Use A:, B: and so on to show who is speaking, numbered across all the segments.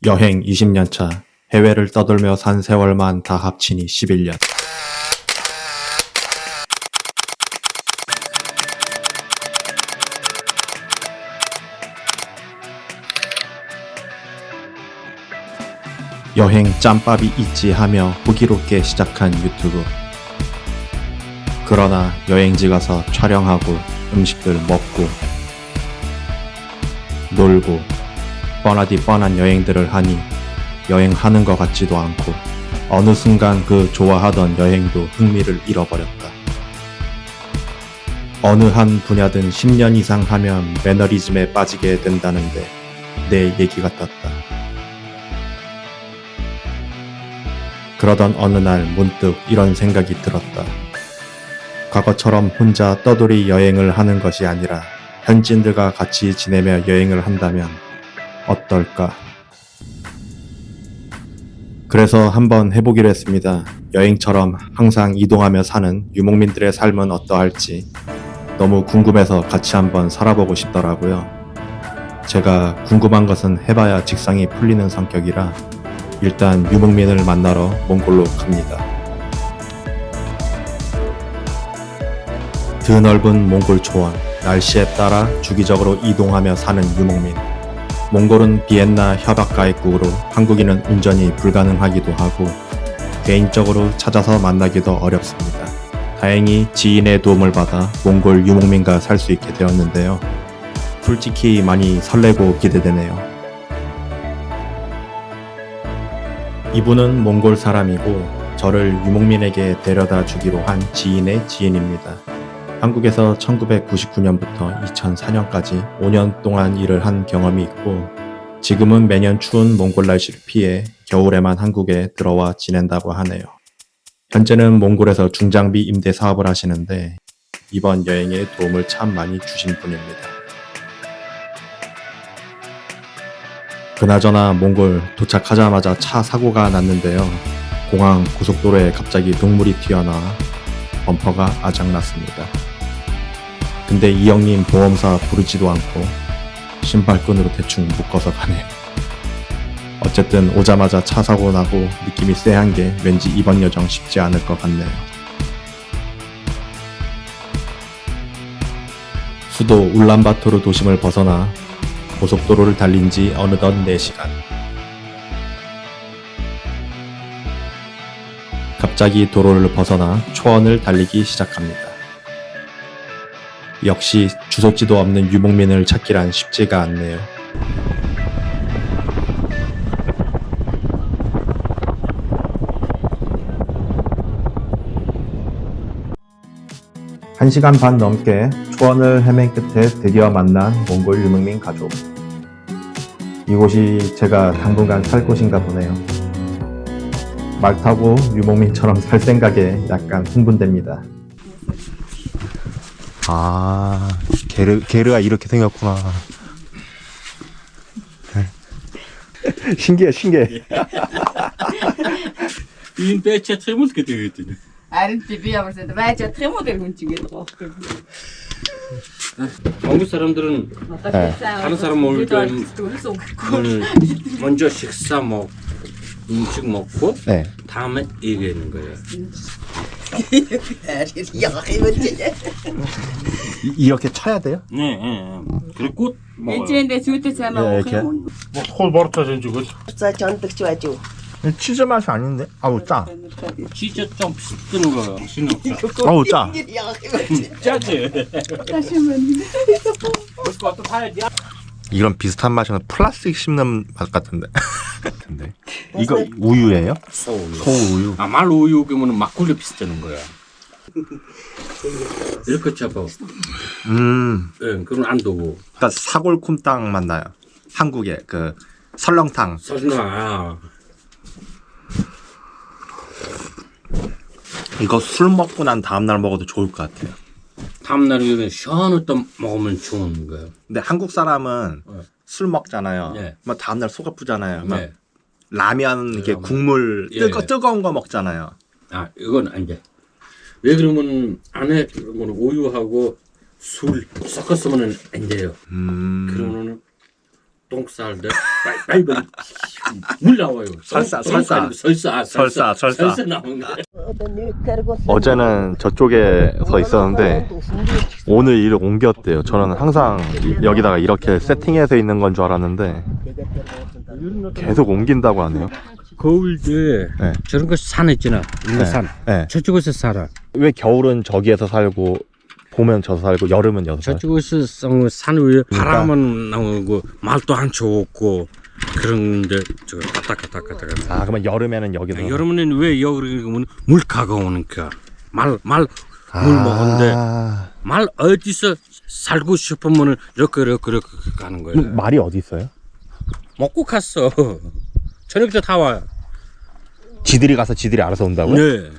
A: 여행 20년 차, 해외를 떠돌며 산 세월만 다 합치니 11년. 여행 짬밥이 있지 하며 호기롭게 시작한 유튜브. 그러나 여행지 가서 촬영하고 음식들 먹고 놀고 뻔하디 뻔한 여행들을 하니 여행하는 것 같지도 않고 어느 순간 그 좋아하던 여행도 흥미를 잃어버렸다. 어느 한 분야든 10년 이상 하면 매너리즘에 빠지게 된다는데 내 얘기가 떴다. 그러던 어느 날 문득 이런 생각이 들었다. 과거처럼 혼자 떠돌이 여행을 하는 것이 아니라 현지인들과 같이 지내며 여행을 한다면 어떨까? 그래서 한번 해보기로 했습니다. 여행처럼 항상 이동하며 사는 유목민들의 삶은 어떠할지 너무 궁금해서 같이 한번 살아보고 싶더라고요. 제가 궁금한 것은 해봐야 직성이 풀리는 성격이라 일단 유목민을 만나러 몽골로 갑니다. 드넓은 몽골 초원, 날씨에 따라 주기적으로 이동하며 사는 유목민. 몽골은 비엔나 협약 가입국으로 한국인은 운전이 불가능하기도 하고 개인적으로 찾아서 만나기도 어렵습니다. 다행히 지인의 도움을 받아 몽골 유목민과 살 수 있게 되었는데요. 솔직히 많이 설레고 기대되네요. 이분은 몽골 사람이고 저를 유목민에게 데려다 주기로 한 지인의 지인입니다. 한국에서 1999년부터 2004년까지 5년 동안 일을 한 경험이 있고 지금은 매년 추운 몽골 날씨를 피해 겨울에만 한국에 들어와 지낸다고 하네요. 현재는 몽골에서 중장비 임대 사업을 하시는데 이번 여행에 도움을 참 많이 주신 분입니다. 그나저나 몽골 도착하자마자 차 사고가 났는데요. 공항 고속도로에 갑자기 동물이 튀어나와 범퍼가 아작났습니다. 근데 이 형님 보험사 부르지도 않고 신발끈으로 대충 묶어서 가네요. 어쨌든 오자마자 차 사고 나고 느낌이 쎄한 게 왠지 이번 여정 쉽지 않을 것 같네요. 수도 울란바토르 도심을 벗어나 고속도로를 달린 지 어느덧 4시간. 갑자기 도로를 벗어나 초원을 달리기 시작합니다. 역시 주소지도 없는 유목민을 찾기란 쉽지가 않네요. 1시간 반 넘게 초원을 헤맨 끝에 드디어 만난 몽골 유목민 가족. 이곳이 제가 당분간 살 곳인가 보네요. 말 타고 유목민처럼 살 생각에 약간 흥분됩니다.
B: 아, 게르가 이렇게 생겼구나. 신기해.
C: Энэ байж чадах юм уу гэдэг үү?
D: Харин би ямар сайн байж чадах юм уу гэх хүн чигээд байгаа байхгүй.
C: Монгол 사람들은 다른 사람 올 때 먼저 식사 먹 음식 먹고
B: 네.
C: 다음에 얘기하는 거예요.
B: 이렇게 쳐야 돼요?
C: 네, 그리고 먹어요.
D: Эцэндээ зүйтэй цай маа уух юм уу?
C: 콜 버터 준주고
D: За чондогч байж юу?
B: 치즈 맛이 아닌데? 아우 짜.
C: 진짜 좀 비슷한 거예요. 신호.
B: 아우 짜.
C: 짜지.
B: 이런 비슷한 맛은 플라스틱 씹는 맛 같은데. 근데 이거 우유예요? 소우유.
C: 아, 말 우유 그러면 막걸리 비슷한 거야. 이렇게 잡아. 예, 그건 안 되고.
B: 그러니까 사골콤땅 맛 나요. 한국의 그 설렁탕.
C: 설마.
B: 이거 술 먹고 난 다음날 먹어도 좋을 것 같아요.
C: 다음날에 시원하다 먹으면 좋은 거예요.
B: 근데 한국 사람은
C: 네.
B: 술 먹잖아요.
C: 네.
B: 막 다음날 속 아프잖아요. 막
C: 네.
B: 라면 이렇게
C: 라면.
B: 국물
C: 예.
B: 뜨거운 거 먹잖아요.
C: 아, 이건 안 돼. 왜 그러면 안에 그러면 우유하고 술 섞었으면 안 돼요. 그러면은 똥 쌀 때 빨리 물 나와요.
B: 설사.
C: 설사 나오는 거.
A: 어제는 저쪽에 서 있었는데 오늘 일을 옮겼대요. 저는 항상 여기다가 이렇게 세팅해서 있는 건 줄 알았는데 계속 옮긴다고 하네요.
C: 거울에
A: 네.
C: 저런 거 산 있잖아. 산.
A: 네.
C: 저쪽에서 살아.
A: 왜 겨울은 저기에서 살고 봄엔 저서 살고 여름은 여기서 살고?
C: 저쪽에서 산 위에 바람은 나오고 말도 안 좋고 그런데 저 까딱까딱.
A: 아 그러면 여름에는 여기서
C: 여름에는 왜 여기 그러면 물가가 오니까 물 먹는데 말 어디서 살고 싶으면은 이렇게 가는 거예요.
A: 말이 어디 있어요?
C: 먹고 갔어. 저녁에 다 와요.
A: 지들이 가서 지들이 알아서 온다고요?
C: 네.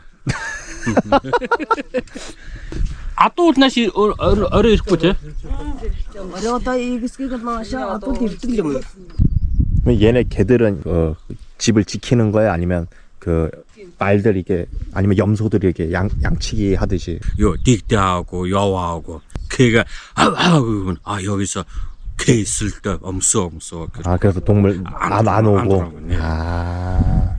C: 아또 나시 어려 있거든.
A: 그럼 얘네 개들은 집을 지키는 거예요? 아니면 그 말들 이게 아니면 염소들이 이렇게 양치기 하듯이?
C: 요 딕대하고 여와하고 걔가 아 여기서 개 있을 때 엄써.
A: 아 그래서 동물 안 오고.
C: 들어가고, 네.
A: 아.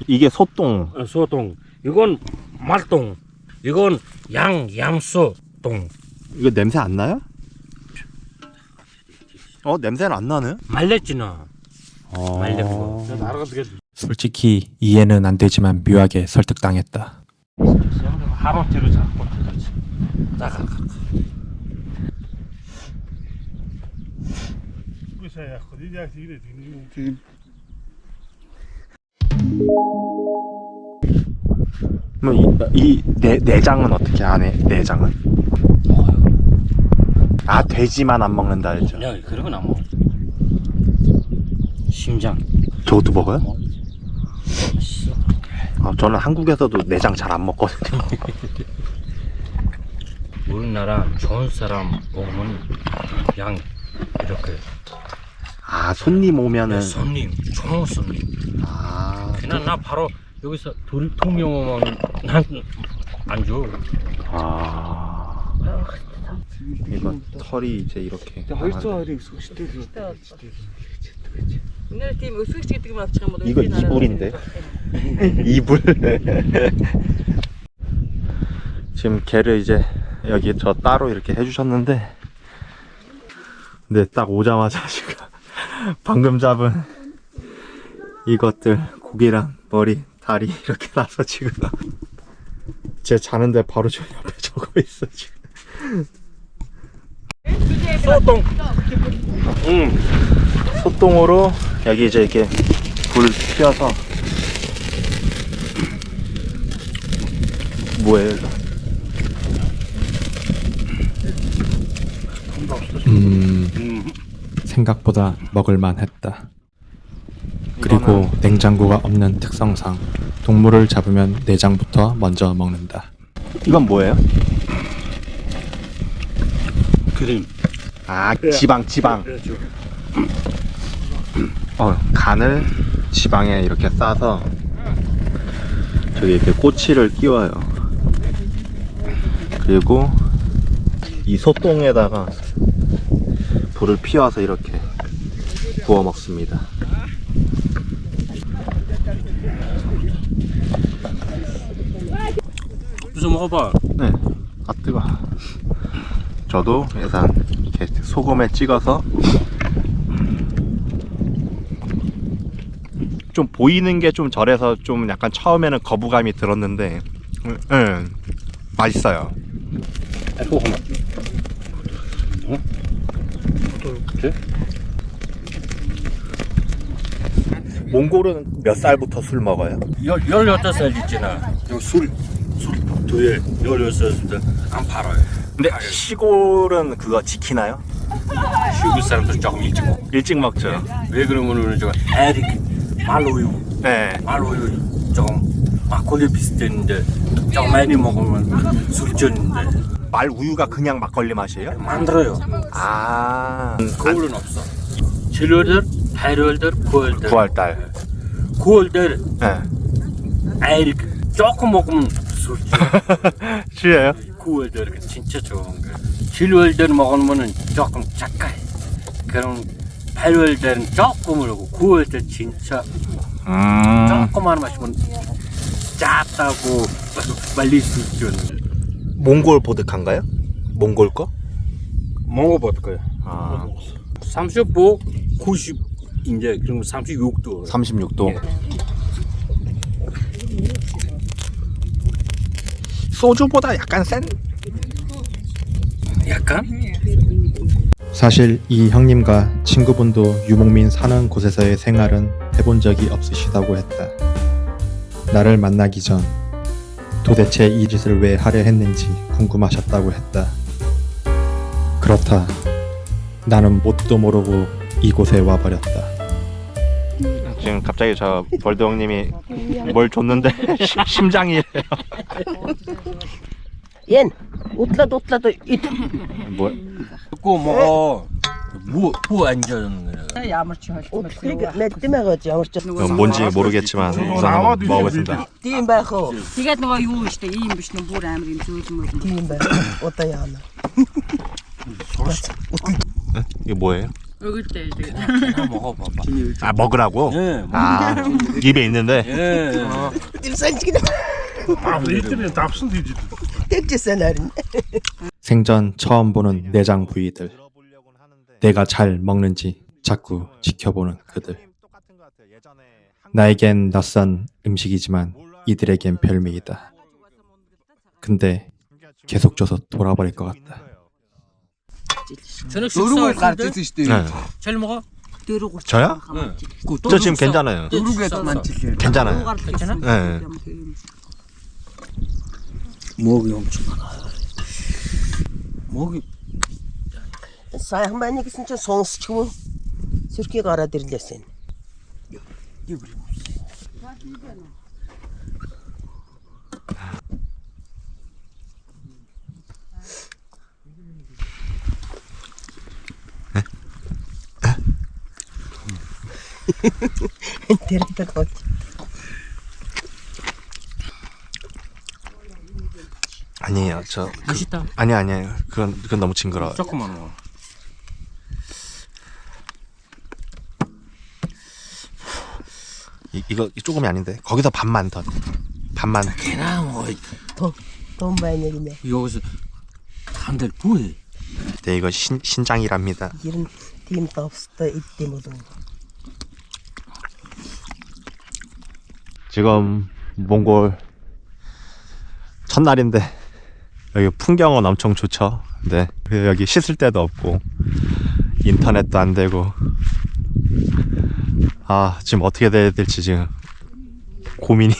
A: 이게 소똥.
C: 소똥. 이건 말똥. 이건 양소똥.
A: 이거 냄새 안 나요? 냄새는 안 나네.
C: 말렸지나. 말렸고.
A: 솔직히 이해는 안 되지만 묘하게 설득당했다.
C: 하루째로 잡고 나가.
A: 이 내장은 어떻게 안 해? 내장은? 아 돼지만 안 먹는다 했죠.
C: 야, 그러고 나 뭐. 심장.
A: 저것도 먹어요? 저는 한국에서도 내장 잘 안 먹거든요.
C: 우리나라 좋은 사람 오면 그냥 이렇게.
A: 아 손님 오면은.
C: 손님, 좋은 손님.
A: 아
C: 그냥 나 바로 여기서 통영 오면 안 줘.
A: 아 이거 털이 이제 이렇게. 이거 이불인데. 이불. 지금 개를 이제 여기 저 따로 이렇게 해주셨는데, 근데 딱 오자마자 지금 방금 잡은 이것들 고기랑 머리 다리 이렇게 나서 지금 제 자는데 바로 저 옆에 저거 있어 지금.
C: 소똥.
A: 소똥으로 여기 이제 이렇게 불 피워서. 뭐예요 이거? 생각보다 먹을만 했다. 그리고 냉장고가 없는 특성상 동물을 잡으면 내장부터 먼저 먹는다. 이건 뭐예요?
C: 크림.
A: 아 지방. 간을 지방에 이렇게 싸서 저기 이렇게 꼬치를 끼워요. 그리고 이 소똥에다가 불을 피워서 이렇게 구워 먹습니다.
C: 무슨 먹어봐.
A: 네. 아 뜨거. 저도 일단 이렇게 소금에 찍어서. 좀 보이는 게 좀 절해서 좀 약간 처음에는 거부감이 들었는데, 맛있어요. 몽골은 몇 살부터 술 먹어요?
C: 18살 있잖아. 술 도에 18살 때 안 팔아요.
A: 근데 시골은 그거 지키나요?
C: 시골 사람들 조금 일찍 먹어.
A: 일찍 먹죠.
C: 왜 그러면은 저 애리 말로유
A: 네.
C: 말로유 조금 막걸리 비슷했는데 좀 많이 먹으면 술전인데
B: 말 우유가 그냥 막걸리 맛이에요?
C: 만들어요.
B: 아,
C: 겨울은 없어. 7월달, 8월달, 9월달.
B: 9월달.
C: 9월달
B: 네.
C: 에이 조금 먹으면 술전.
B: 싫어요?
C: 9월달 진짜 좋은 거. 7월달 먹으면은 조금 작아요. 그럼 8월달은 조금 그러고 9월달 진짜 조금만 마시면 짰다고 빨리 술전.
B: 몽골 보드카인가요? 몽골 거?
C: 먹어볼 거야.
B: 아,
C: 35, 90 이제 그럼 36도.
B: 36도. 소주보다 약간 센?
C: 약간?
A: 사실 이 형님과 친구분도 유목민 사는 곳에서의 생활은 해본 적이 없으시다고 했다. 나를 만나기 전 도대체 이 짓을 왜 하려 했는지 궁금하셨다고 했다. 그렇다. 나는 뭣도 모르고 이곳에 와버렸다.
B: 지금 갑자기 저 벌드 형님이 뭘 줬는데 심장이에요.
E: 얜 웃라도 이따
B: 뭐?
C: 그거 먹어. 뭐 앉아있는 거야.
D: Ямар ч хойд.
E: 웃으니까 맷때문에 그렇지 아무렇지
B: 뭔지 모르겠지만 우선 한번 먹어보겠습니다.
E: тийм байх уу
D: Тэгээд нөгөө юу вэ штэ ийм биш нэг бүр амар юм зөөлмөр.
E: тийм байх удаа яана
B: 이게 뭐예요?
D: Өгөлтэй тэгээд.
C: 하나 먹어봐봐.
B: 아, 먹으라고?
C: 예.
B: 아, 입에 있는데.
C: 예.
E: тийм санчгине тэгжсэн харин
A: 생전 처음 보는 내장 부위들. 내가 잘 먹는지 자꾸 지켜보는 그들. 나에겐 낯선 음식이지만 이들에겐 별미이다. 근데 계속 줘서 돌아버릴 것 같다.
C: 저녁 식사할 때
B: 네.
C: 잘 먹어?
B: 저요? 저 지금 괜찮아요. 괜찮아요.
C: 괜찮아?
B: 네.
C: 목이 엄청 많아. 목이
E: сайхан байна гэсэн чинь сонсчихгүй сөрхий гараад ирлээсэн тэрдэг гоо
B: 아니에요. 저
C: 맛있다.
B: 아니에요. 그건 너무 징그러워.
C: 조금만 먹어.
B: 이거 조금이 아닌데. 거기서 반만 더. 반만.
C: 걔나 뭐
E: том байна гинэ
C: 여기서 한 달 뭐해?
B: 네, 이거 신장이랍니다.
E: ер нь тийм товстой иддэм болов
B: 지금 몽골 첫날인데 여기 풍경은 엄청 좋죠. 근데 여기 씻을 데도 없고 인터넷도 안 되고 아 지금 어떻게 해야 될지 지금 고민이네.